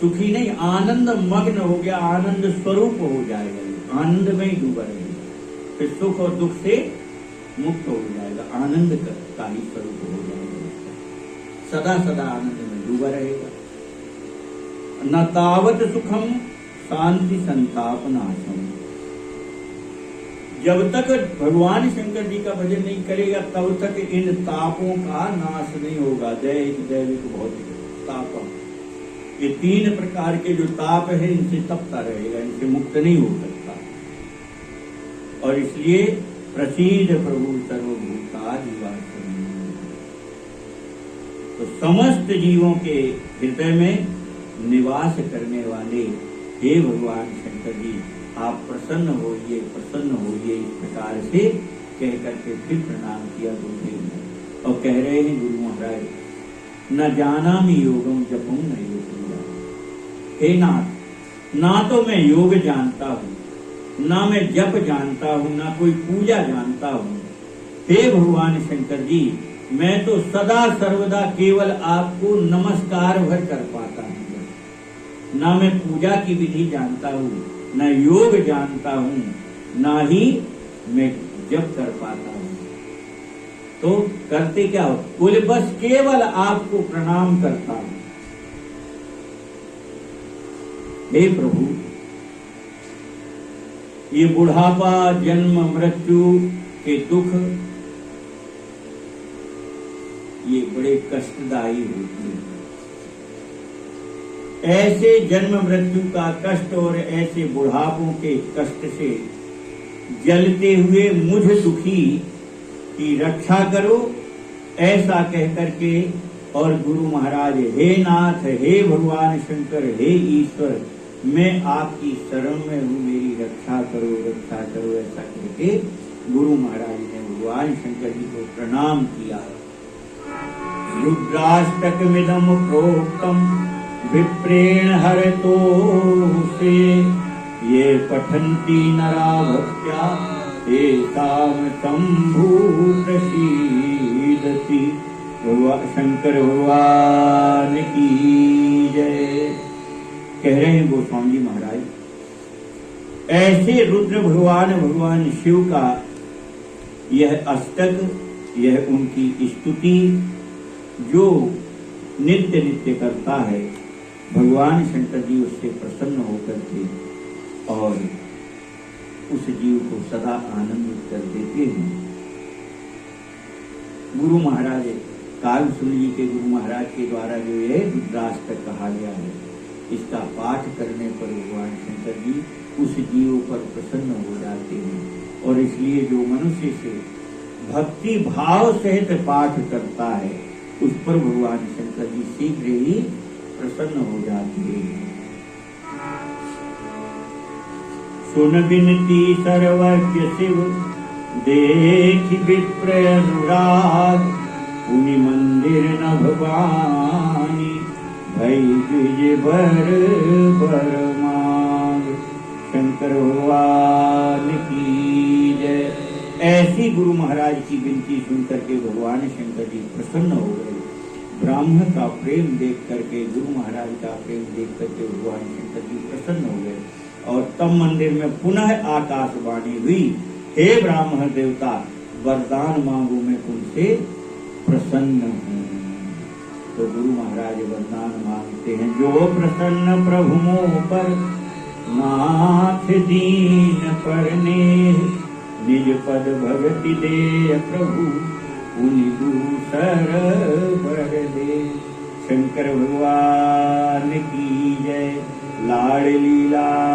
सुखी नहीं, आनंद मग्न हो गया, आनंद स्वरूप हो जाएगा, आनंद में ही डूबा रहेगा। फिर सुख और दुख से मुक्त हो जाएगा, आनंद का ही स्वरूप हो जाएगा, सदा सदा आनंद में डूबा रहेगा। न तावत सुखम शांति संताप नाशम। जब तक भगवान शंकर जी का भजन नहीं करेगा तब तक इन तापों का नाश नहीं होगा। दैहिक, दैविक, भौतिक ताप, ये तीन प्रकार के जो ताप है इनसे तपता रहेगा, इनसे मुक्त नहीं हो सकता। और इसलिए प्रसीद प्रभु सर्वभूताधिवासम्। तो समस्त जीवों के हृदय में निवास करने वाले हे भगवान शंकर जी, आप प्रसन्न होइए, प्रसन्न होइए। इस प्रकार से कह करके फिर प्रणाम किया गुरुदेव और कह रहे हैं गुरु महाराज, न जानामि योगम जपम न योग। हे नाथ, ना तो मैं योग जानता हूँ, ना मैं जप जानता हूँ, ना कोई पूजा जानता हूँ। हे भगवान शंकर जी, मैं तो सदा सर्वदा केवल आपको नमस्कार भर कर पाता हूँ। ना मैं पूजा की विधि जानता हूँ, न योग जानता हूँ, ना ही मैं जप कर पाता हूँ। तो करते क्या हो? बोले बस केवल आपको प्रणाम करता हूँ। हे प्रभु, ये बुढ़ापा, जन्म, मृत्यु के दुख ये बड़े कष्टदायी होते हैं। ऐसे जन्म मृत्यु का कष्ट और ऐसे बुढ़ापों के कष्ट से जलते हुए मुझ दुखी की रक्षा करो, ऐसा कह करके। और गुरु महाराज, हे नाथ, हे भगवान शंकर, हे ईश्वर, मैं आपकी शरण में हूँ, मेरी रक्षा करो, रक्षा करो, ऐसा करके गुरु महाराज ने भगवान शंकर जी को प्रणाम किया। रुद्राष्टकमिदं प्रोक्तम विप्रेण हरतो से, ये पठन्ति नरा भक्त्या एताम शंभु प्रसीदति। शंकर भगवान की जय। कह रहे हैं गोस्वामी जी महाराज, ऐसे रुद्र भगवान, भगवान शिव का यह अष्टक, यह उनकी स्तुति जो नित्य नित्य करता है, भगवान शंकर जी उससे प्रसन्न होकर के और उस जीव को सदा आनंदित कर देते हैं। गुरु महाराज कालसूल जी के गुरु महाराज के द्वारा जो ये रुद्राष्टक कहा गया है, इसका पाठ करने पर भगवान शंकर जी उस जीव पर प्रसन्न हो जाते हैं। और इसलिए जो मनुष्य से भक्ति भाव सहित पाठ करता है उस पर भगवान शंकर जी शीघ्र ही प्रसन्न हो जाते हैं। सुन बिनती सर्वज्ञ शिव, देखि विप्र अनुराग, पुनि मंदिर न भवानी, भई द्विज बर मांग। शंकर भगवान की जय। ऐसी गुरु महाराज की विनती सुनकर के भगवान शंकर जी प्रसन्न हो गए। ब्राह्मण का प्रेम देख करके, गुरु महाराज का प्रेम देख करके भगवान शंकर जी प्रसन्न हो गए। और तब मंदिर में पुनः आकाशवाणी हुई, हे ब्राह्मण देवता, वरदान मांगो, मैं तुमसे प्रसन्न हूँ। तो गुरु महाराज वरदान मांगते हैं, जो प्रसन्न प्रभु मोह पर, नाथ दीन परने, निज पद भगति दे प्रभु, उनि दूसर बर दे। शंकर भगवान की जय। लाडली लाल